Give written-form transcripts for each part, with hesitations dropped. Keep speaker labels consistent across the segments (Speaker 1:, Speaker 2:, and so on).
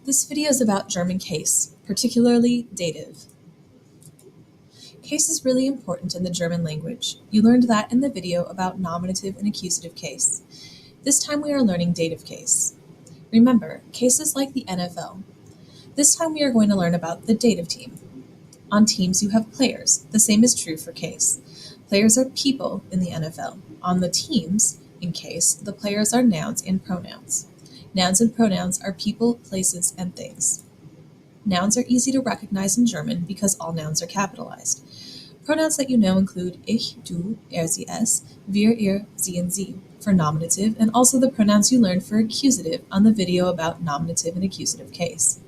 Speaker 1: This video is about German case, particularly dative. Case is really important in the German language. You learned that in the video about nominative and accusative case. This time we are learning dative case. Remember, case is like the NFL. This time we are going to learn about the dative team. On teams you have players. The same is true for case. Players are people in the NFL. On the teams, in case, the players are nouns and pronouns. Nouns and pronouns are people, places, and things. Nouns are easy to recognize in German because all nouns are capitalized. Pronouns that you know include ich, du, er, sie, es, wir, ihr, sie, and sie for nominative, and also the pronouns you learned for accusative on the video about nominative and accusative case.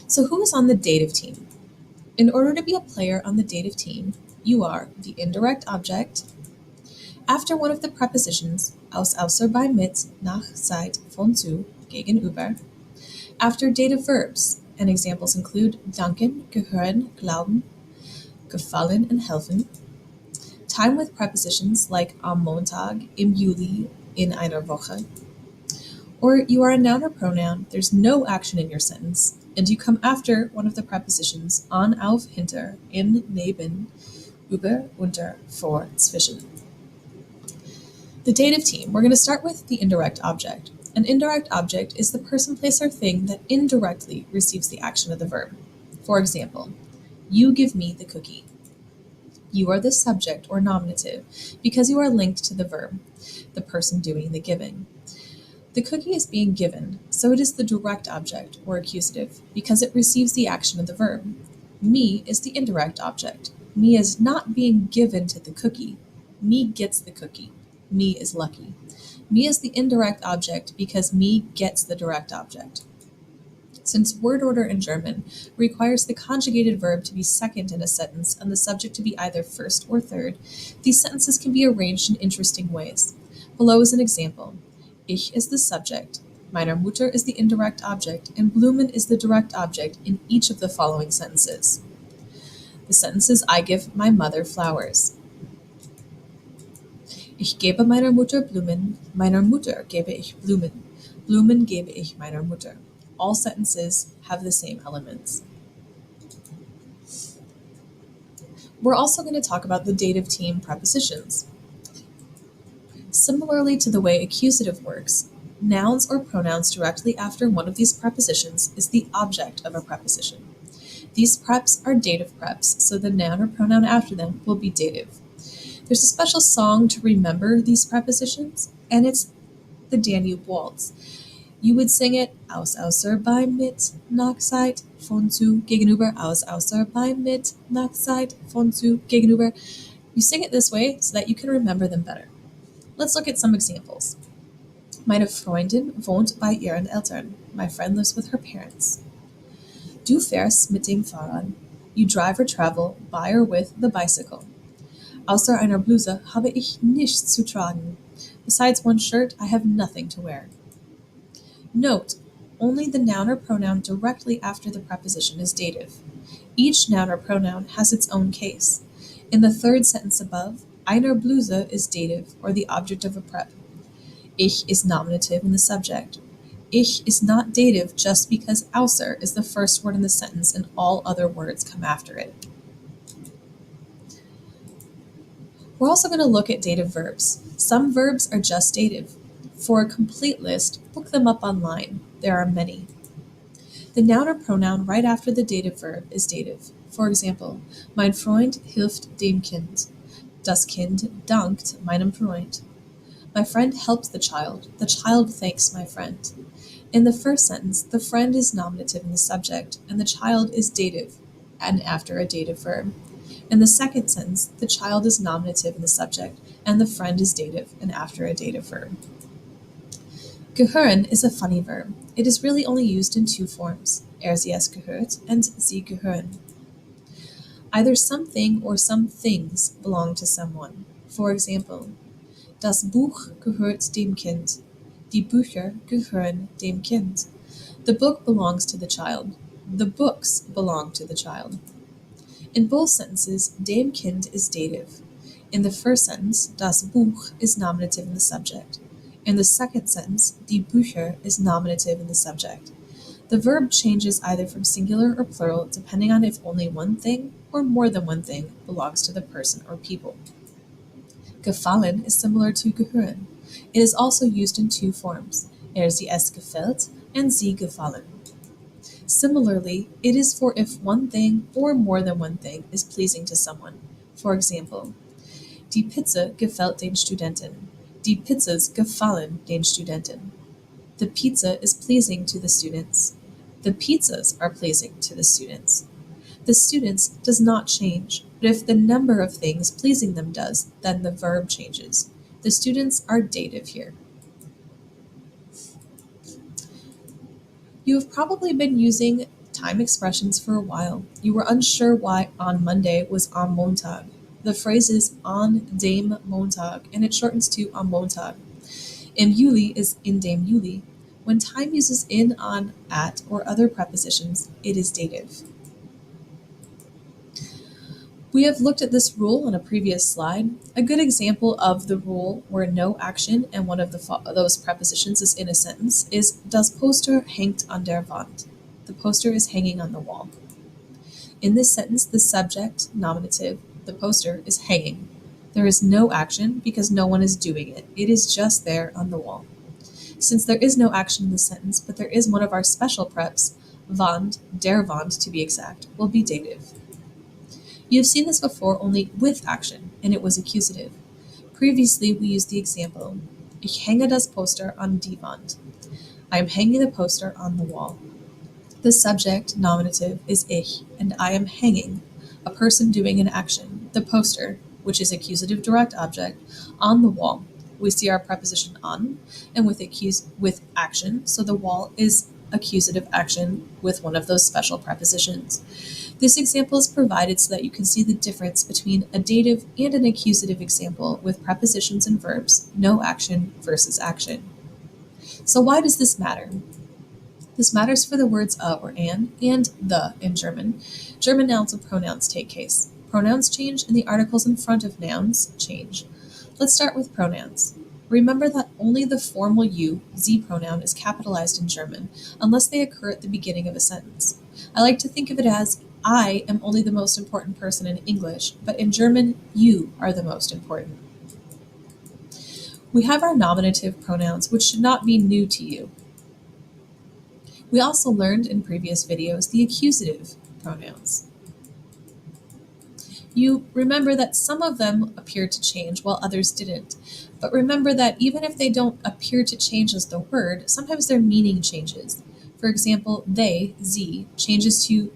Speaker 1: So who is on the dative team? In order to be a player on the dative team, you are the indirect object. After one of the prepositions, aus, außer, bei, mit, nach, seit, von, zu, gegenüber. After dative verbs, and examples include danken, gehören, glauben, gefallen, and helfen. Time with prepositions like am Montag, im Juli, in einer Woche. Or you are a noun or pronoun, there's no action in your sentence, and you come after one of the prepositions an, auf, hinter, in, neben, über, unter, vor, zwischen. The dative team, we're going to start with the indirect object. An indirect object is the person, place, or thing that indirectly receives the action of the verb. For example, you give me the cookie. You are the subject or nominative because you are linked to the verb, the person doing the giving. The cookie is being given, so it is the direct object or accusative because it receives the action of the verb. Me is the indirect object. Me is not being given to the cookie. Me gets the cookie. Me is lucky. Me is the indirect object because me gets the direct object. Since word order in German requires the conjugated verb to be second in a sentence and the subject to be either first or third, these sentences can be arranged in interesting ways. Below is an example. Ich is the subject, meiner Mutter is the indirect object, and Blumen is the direct object in each of the following sentences. The sentence is I give my mother flowers. Ich gebe meiner Mutter Blumen, meiner Mutter gebe ich Blumen, Blumen gebe ich meiner Mutter. All sentences have the same elements. We're also going to talk about the dative team prepositions. Similarly to the way accusative works, nouns or pronouns directly after one of these prepositions is the object of a preposition. These preps are dative preps, so the noun or pronoun after them will be dative. There's a special song to remember these prepositions, and it's the Danube Waltz. You would sing it aus, außer, bei, mit, nach, seit, von, zu, gegenüber, aus, außer, bei, mit, nach, seit, von, zu, gegenüber. You sing it this way so that you can remember them better. Let's look at some examples. Meine Freundin wohnt bei ihren Eltern. My friend lives with her parents. Du fährst mit dem Fahrrad. You drive or travel by or with the bicycle. Außer einer Bluse habe ich nichts zu tragen. Besides one shirt, I have nothing to wear. Note, only the noun or pronoun directly after the preposition is dative. Each noun or pronoun has its own case. In the third sentence above, einer Bluse is dative or the object of a prep. Ich is nominative in the subject. Ich is not dative just because außer is the first word in the sentence and all other words come after it. We're also going to look at dative verbs. Some verbs are just dative. For a complete list, look them up online. There are many. The noun or pronoun right after the dative verb is dative. For example, mein Freund hilft dem Kind. Das Kind dankt meinem Freund. My friend helps the child. The child thanks my friend. In the first sentence, the friend is nominative in the subject, and the child is dative, and after a dative verb. In the second sentence, the child is nominative in the subject, and the friend is dative, and after a dative verb. Gehören is a funny verb. It is really only used in two forms, er, sie, es gehört, and sie gehören. Either something or some things belong to someone. For example, das Buch gehört dem Kind. Die Bücher gehören dem Kind. The book belongs to the child. The books belong to the child. In both sentences, dem Kind is dative. In the first sentence, das Buch is nominative in the subject. In the second sentence, die Bücher is nominative in the subject. The verb changes either from singular or plural depending on if only one thing or more than one thing belongs to the person or people. Gefallen is similar to gehören. It is also used in two forms, sie es gefällt and sie gefallen. Similarly, it is for if one thing or more than one thing is pleasing to someone. For example, die Pizza gefällt den Studenten. Die Pizzas gefallen den Studenten. The pizza is pleasing to the students. The pizzas are pleasing to the students. The students does not change, but if the number of things pleasing them does, then the verb changes. The students are dative here. You have probably been using time expressions for a while. You were unsure why on Monday was am Montag. The phrase is an dem Montag, and it shortens to am Montag. Im Juli is in dem Juli. When time uses in, on, at, or other prepositions, it is dative. We have looked at this rule on a previous slide. A good example of the rule where no action and one of those prepositions is in a sentence is Das Poster hängt an der Wand. The poster is hanging on the wall. In this sentence, the subject, nominative, the poster, is hanging. There is no action because no one is doing it. It is just there on the wall. Since there is no action in the sentence, but there is one of our special preps, Wand, der Wand to be exact, will be dative. You have seen this before only with action, and it was accusative. Previously, we used the example, Ich hänge das Poster an die Wand. I am hanging the poster on the wall. The subject, nominative, is ich, and I am hanging, a person doing an action, the poster, which is accusative direct object, on the wall. We see our preposition on, and with action, so the wall is accusative action with one of those special prepositions. This example is provided so that you can see the difference between a dative and an accusative example with prepositions and verbs, no action versus action. So why does this matter? This matters for the words a or an and the in German. German nouns and pronouns take case. Pronouns change and the articles in front of nouns change. Let's start with pronouns. Remember that only the formal you, sie pronoun, is capitalized in German, unless they occur at the beginning of a sentence. I like to think of it as, I am only the most important person in English, but in German, you are the most important. We have our nominative pronouns, which should not be new to you. We also learned in previous videos the accusative pronouns. You remember that some of them appeared to change while others didn't. But remember that even if they don't appear to change as the word, sometimes their meaning changes. For example, they, sie, changes to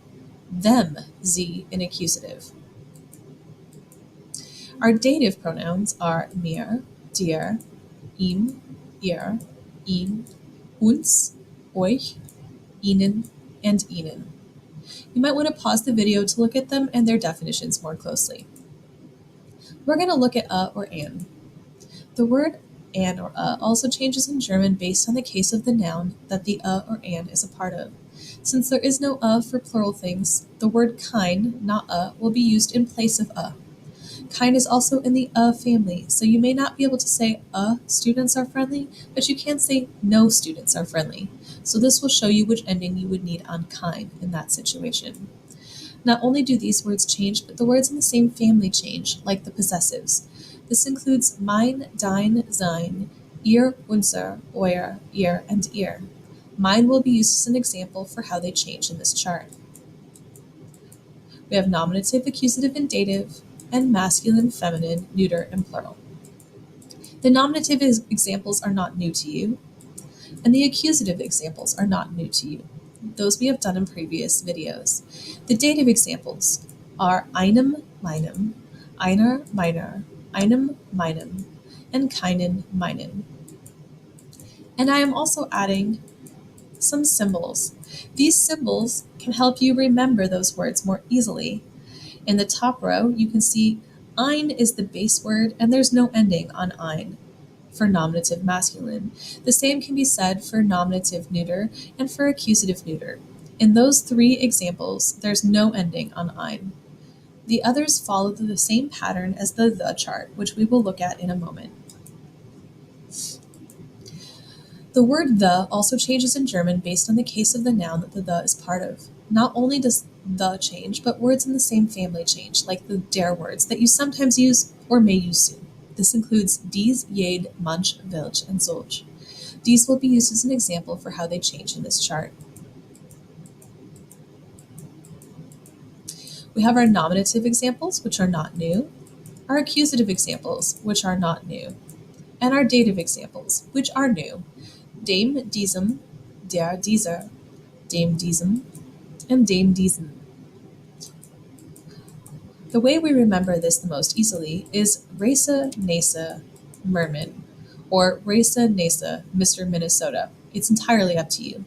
Speaker 1: them, sie, in accusative. Our dative pronouns are mir, dir, ihm, ihr, ihm, uns, euch, ihnen, and ihnen. You might want to pause the video to look at them and their definitions more closely. We're going to look at a or an. The word an or a also changes in German based on the case of the noun that the a or an is a part of. Since there is no a for plural things, the word kein, not a, will be used in place of a. Kein is also in the a family, so you may not be able to say students are friendly, but you can say no students are friendly. So this will show you which ending you would need on kein in that situation. Not only do these words change, but the words in the same family change, like the possessives. This includes mein, dein, sein, ihr, unser, euer, ihr, and ihr. Mine will be used as an example for how they change in this chart. We have nominative, accusative, and dative, and masculine, feminine, neuter, and plural. The nominative examples are not new to you, and the accusative examples are not new to you. Those we have done in previous videos. The dative examples are einem, meinem, einer, meiner, einem, meinem, and keinen, meinen. And I am also adding some symbols. These symbols can help you remember those words more easily. In the top row, you can see ein is the base word, and there's no ending on ein for nominative masculine. The same can be said for nominative neuter and for accusative neuter. In those three examples, there's no ending on ein. The others follow the same pattern as the chart, which we will look at in a moment. The word the also changes in German based on the case of the noun that the is part of. Not only does the change, but words in the same family change, like the der words that you sometimes use or may use soon. This includes dies, jed, manch, welch, and solch. These will be used as an example for how they change in this chart. We have our nominative examples, which are not new, our accusative examples, which are not new, and our dative examples, which are new. Dem, diesem, der, dieser, dem, diesem, and dem, diesen. The way we remember this the most easily is Race Nasa Merman, or Race Nasa Mr. Minnesota. It's entirely up to you.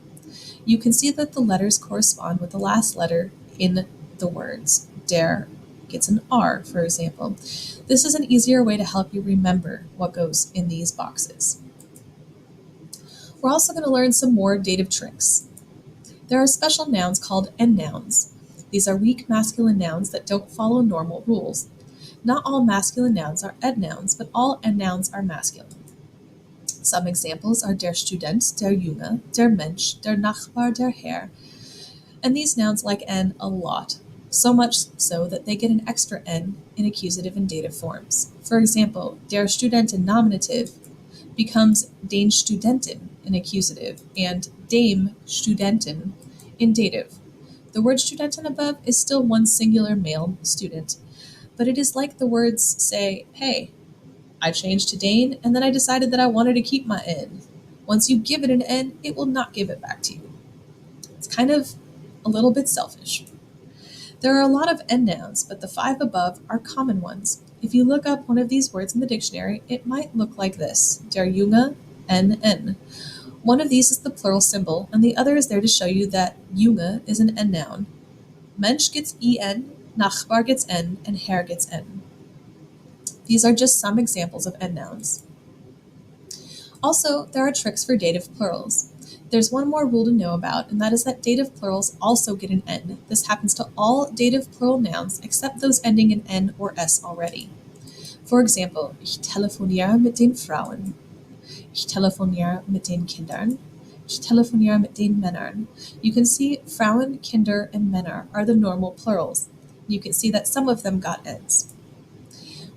Speaker 1: You can see that the letters correspond with the last letter in the words. Der gets an R, for example. This is an easier way to help you remember what goes in these boxes. We're also going to learn some more dative tricks. There are special nouns called N-nouns. These are weak masculine nouns that don't follow normal rules. Not all masculine nouns are N-nouns, but all N-nouns are masculine. Some examples are der Student, der Junge, der Mensch, der Nachbar, der Herr. And these nouns like N a lot, so much so that they get an extra N in accusative and dative forms. For example, der Student in nominative becomes den Studenten in accusative and dem Studenten in dative. The word Studenten above is still one singular male student, but it is like the words say, hey, I changed to Dane and then I decided that I wanted to keep my N. Once you give it an N, it will not give it back to you. It's kind of a little bit selfish. There are a lot of N nouns, but the 5 above are common ones. If you look up one of these words in the dictionary, it might look like this, der Junge, N. One of these is the plural symbol, and the other is there to show you that Junge is an N noun. Mensch gets En, Nachbar gets N, and Herr gets N. These are just some examples of N nouns. Also, there are tricks for dative plurals. There's one more rule to know about, and that is that dative plurals also get an N. This happens to all dative plural nouns except those ending in N or S already. For example, ich telefoniere mit den Frauen. Ich telefoniere mit den Kindern. Ich telefoniere mit den Männern. You can see Frauen, Kinder, and Männer are the normal plurals. You can see that some of them got Ns.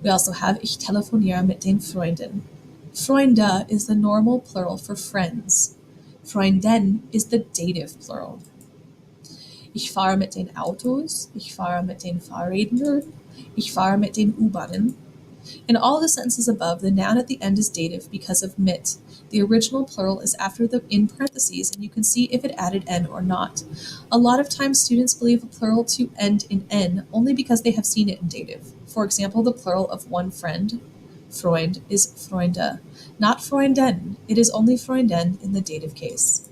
Speaker 1: We also have ich telefoniere mit den Freunden. Freunde is the normal plural for friends. Freunden is the dative plural. Ich fahre mit den Autos. Ich fahre mit den Fahrrädern. Ich fahre mit den U-Bahnen. In all the sentences above, the noun at the end is dative because of mit. The original plural is after the in parentheses, and you can see if it added N or not. A lot of times students believe a plural to end in N only because they have seen it in dative. For example, the plural of one friend, Freund, is Freunde, not Freunden. It is only Freunden in the dative case.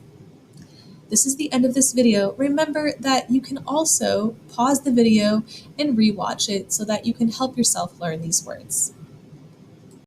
Speaker 1: This is the end of this video. Remember that you can also pause the video and rewatch it so that you can help yourself learn these words.